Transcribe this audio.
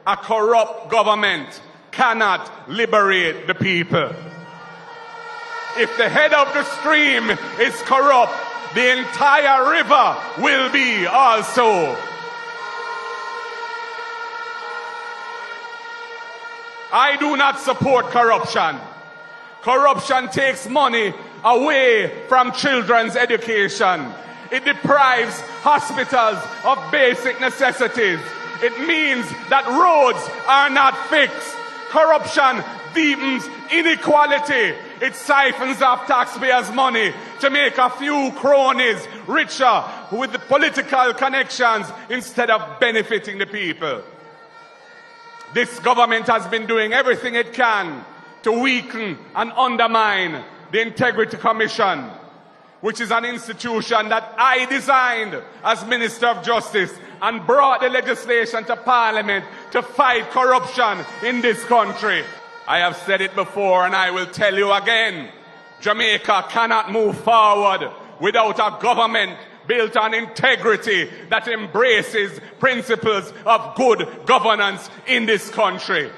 A corrupt government cannot liberate the people. If the head of the stream is corrupt, the entire river will be also. I do not support corruption. Corruption takes money away from children's education. It deprives hospitals of basic necessities. It means that roads are not fixed. Corruption deepens inequality. It siphons off taxpayers' money to make a few cronies richer with the political connections instead of benefiting the people. This government has been doing everything it can to weaken and undermine the Integrity Commission, which is an institution that I designed as Minister of Justice and brought the legislation to Parliament to fight corruption in this country. I have said it before and I will tell you again. Jamaica cannot move forward without a government built on integrity that embraces principles of good governance in this country.